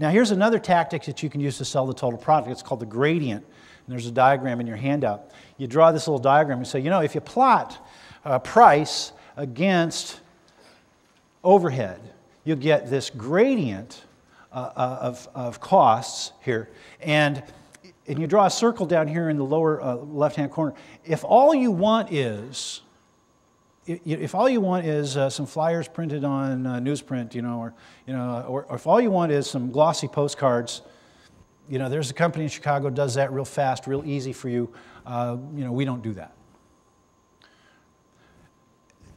Now here's another tactic that you can use to sell the total product. It's called the gradient. And there's a diagram in your handout. You draw this little diagram and say, you know, if you plot price against overhead, you get this gradient of costs here. And you draw a circle down here in the lower left-hand corner. If all you want is some flyers printed on newsprint, or if all you want is some glossy postcards, there's a company in Chicago does that real fast, real easy for you. We don't do that.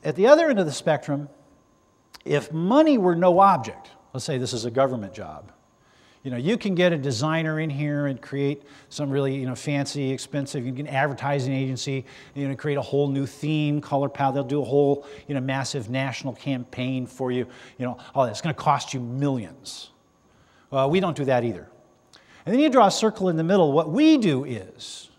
At the other end of the spectrum, if money were no object, let's say this is a government job, you can get a designer in here and create some really, fancy, expensive, you can get an advertising agency, create a whole new theme, color palette, they'll do a whole, massive national campaign for you, all that's going to cost you millions. Well, we don't do that either. And then you draw a circle in the middle. What we do is,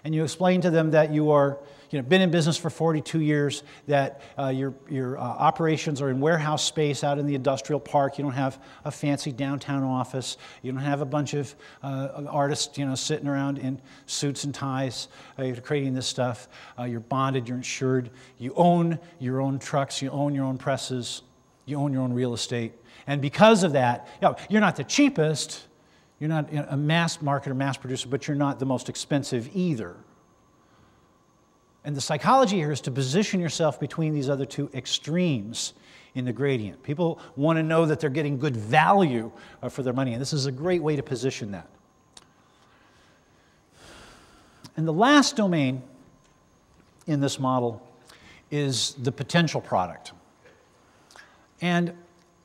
and you explain to them that you are, been in business for 42 years, that your operations are in warehouse space out in the industrial park. You don't have a fancy downtown office. You don't have a bunch of artists, sitting around in suits and ties creating this stuff. You're bonded, you're insured. You own your own trucks. You own your own presses. You own your own real estate. And because of that, you're not the cheapest. You're not a mass marketer, mass producer, but you're not the most expensive either. And the psychology here is to position yourself between these other two extremes in the gradient. People want to know that they're getting good value for their money, and this is a great way to position that. And the last domain in this model is the potential product. And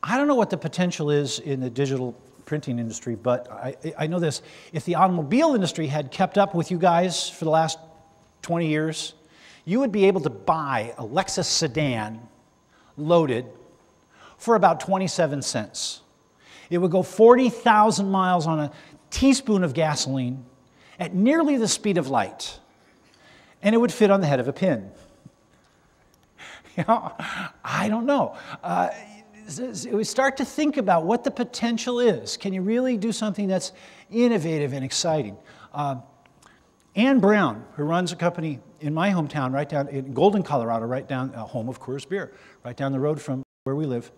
I don't know what the potential is in the digital printing industry, but I know this. If the automobile industry had kept up with you guys for the last 20 years, you would be able to buy a Lexus sedan loaded for about 27 cents. It would go 40,000 miles on a teaspoon of gasoline at nearly the speed of light, and it would fit on the head of a pin. I don't know. We start to think about what the potential is. Can you really do something that's innovative and exciting? Ann Brown, who runs a company in my hometown, right down in Golden, Colorado, right down, home of Coors Beer, right down the road from where we live,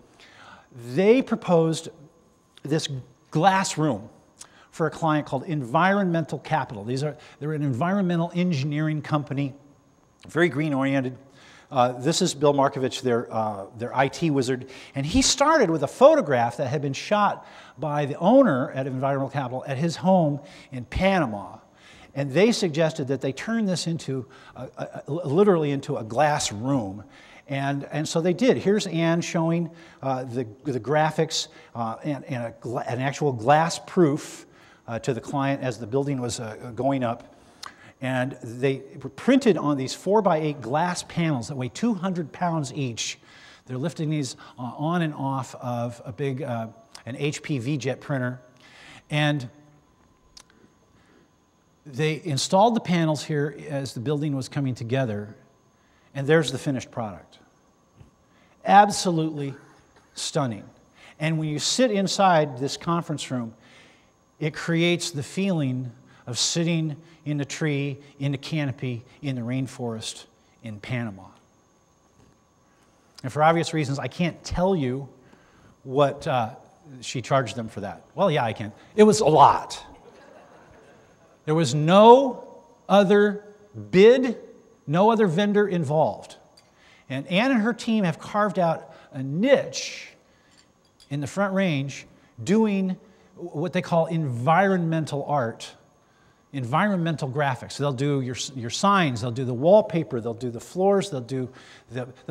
they proposed this glass room for a client called Environmental Capital. They're an environmental engineering company, very green-oriented. This is Bill Markovich, their IT wizard, and he started with a photograph that had been shot by the owner at Environmental Capital at his home in Panama. And they suggested that they turn this into, literally into a glass room. And so they did. Here's Ann showing the graphics and an actual glass proof to the client as the building was going up. And they were printed on these 4x8 glass panels that weigh 200 pounds each. They're lifting these on and off of a big, an HP V-Jet printer. And they installed the panels here as the building was coming together, and there's the finished product. Absolutely stunning. And when you sit inside this conference room, it creates the feeling of sitting in a tree, in a canopy, in the rainforest in Panama. And for obvious reasons, I can't tell you what she charged them for that. Well, yeah, I can. It was a lot. There was no other bid, no other vendor involved. And Ann and her team have carved out a niche in the Front Range doing what they call environmental art, environmental graphics. They'll do your signs, they'll do the wallpaper, they'll do the floors, they'll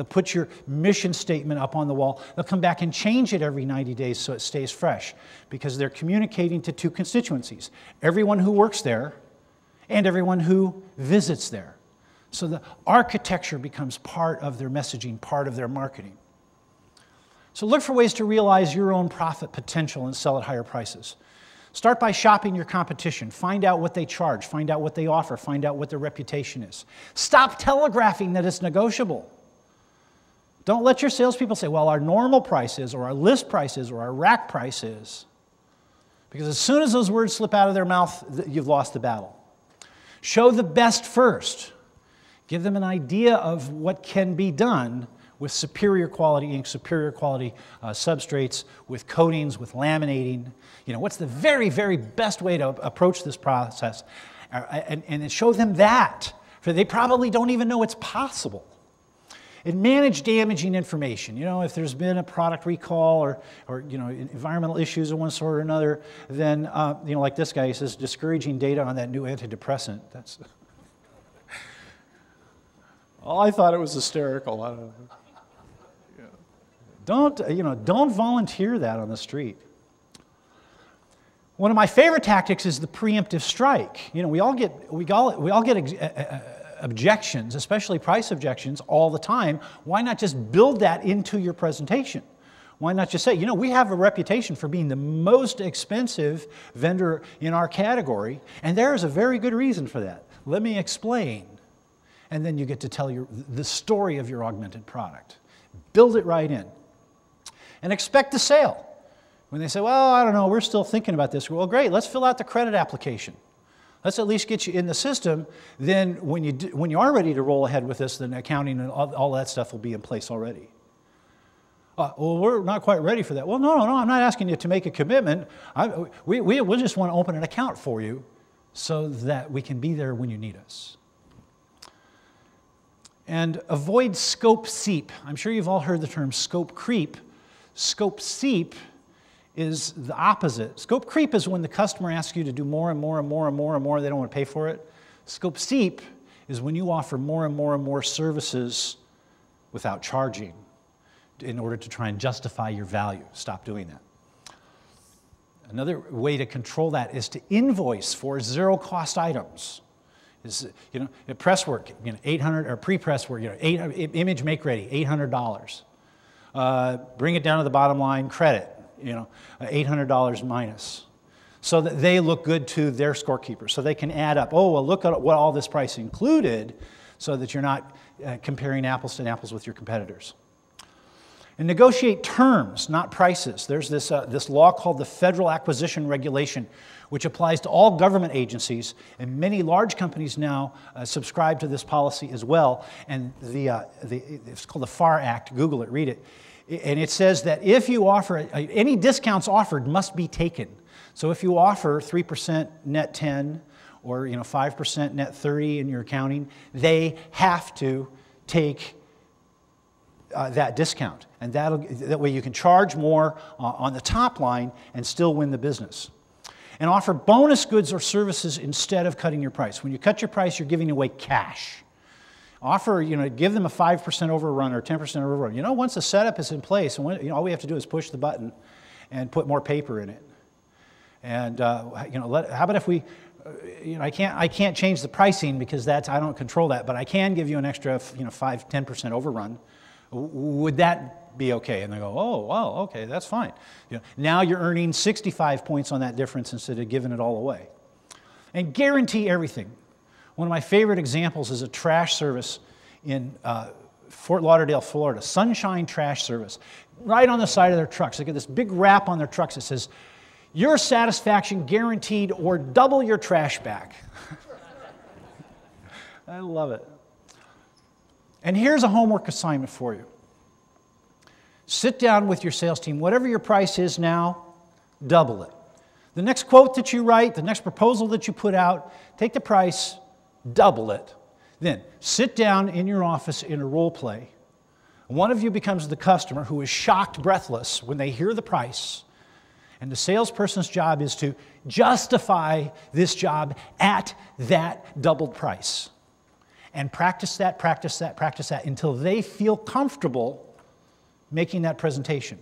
put your mission statement up on the wall. They'll come back and change it every 90 days so it stays fresh, because they're communicating to two constituencies: everyone who works there and everyone who visits there. So the architecture becomes part of their messaging, part of their marketing. So look for ways to realize your own profit potential and sell at higher prices. Start by shopping your competition. Find out what they charge. Find out what they offer. Find out what their reputation is. Stop telegraphing that it's negotiable. Don't let your salespeople say, well, our normal price is, or our list price is, or our rack price is. Because as soon as those words slip out of their mouth, you've lost the battle. Show the best first. Give them an idea of what can be done with superior quality ink, superior quality substrates, with coatings, with laminating. You know, what's the very, very best way to approach this process? And show them that. For they probably don't even know it's possible. And manage damaging information. You know, if there's been a product recall or you know, environmental issues of one sort or another, then, you know, like this guy, he says, discouraging data on that new antidepressant. That's... Oh, I thought it was hysterical. I don't know. Yeah. Don't volunteer that on the street. One of my favorite tactics is the preemptive strike. You know, we all get objections, especially price objections, all the time. Why not just build that into your presentation? Why not just say, you know, we have a reputation for being the most expensive vendor in our category, and there is a very good reason for that. Let me explain. And then you get to tell the story of your augmented product. Build it right in. And expect the sale. When they say, well, I don't know, we're still thinking about this. Well, great, let's fill out the credit application. Let's at least get you in the system. Then when you are ready to roll ahead with this, then accounting and all that stuff will be in place already. Well, we're not quite ready for that. Well, no, I'm not asking you to make a commitment. We just want to open an account for you so that we can be there when you need us. And avoid scope seep. I'm sure you've all heard the term scope creep. Scope seep is the opposite. Scope creep is when the customer asks you to do more and more and more and more and more, they don't want to pay for it. Scope seep is when you offer more and more and more services without charging in order to try and justify your value. Stop doing that. Another way to control that is to invoice for zero-cost items. Is, you know, press work, you know, $800, or pre-press work, you know, image make ready, $800. Bring it down to the bottom line, credit, you know, $800 minus, so that they look good to their scorekeeper, so they can add up. Oh, well, look at what all this price included, so that you're not comparing apples to apples with your competitors. And negotiate terms, not prices. There's this law called the Federal Acquisition Regulation, which applies to all government agencies, and many large companies now subscribe to this policy as well. And it's called the FAR Act. Google it, read it. And it says that if you offer, any discounts offered must be taken. So if you offer 3% net 10, or 5% net 30 in your accounting, they have to take that discount. And that way you can charge more on the top line and still win the business. And offer bonus goods or services instead of cutting your price. When you cut your price, you're giving away cash. Offer, give them a 5% overrun or 10% overrun. Once the setup is in place, and all we have to do is push the button and put more paper in it. And how about if we, I can't change the pricing because I don't control that, but I can give you an extra, 5-10% overrun. Would that be okay? And they go, oh, wow, okay, that's fine. Now you're earning 65 points on that difference instead of giving it all away. And guarantee everything. One of my favorite examples is a trash service in Fort Lauderdale, Florida, Sunshine Trash Service. Right on the side of their trucks, they get this big wrap on their trucks that says, "Your satisfaction guaranteed or double your trash back." I love it. And here's a homework assignment for you. Sit down with your sales team. Whatever your price is now, double it. The next quote that you write, the next proposal that you put out, take the price, double it. Then sit down in your office in a role play. One of you becomes the customer who is shocked, breathless when they hear the price. And the salesperson's job is to justify this job at that doubled price. And practice that, practice that, practice that until they feel comfortable making that presentation.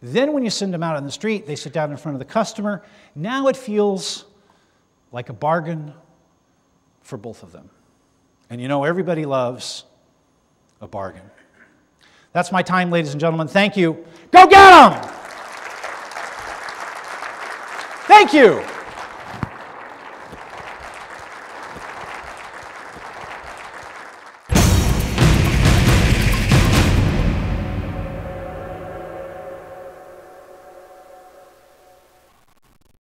Then when you send them out on the street, they sit down in front of the customer. Now it feels like a bargain for both of them. And everybody loves a bargain. That's my time, ladies and gentlemen. Thank you. Go get them! Thank you.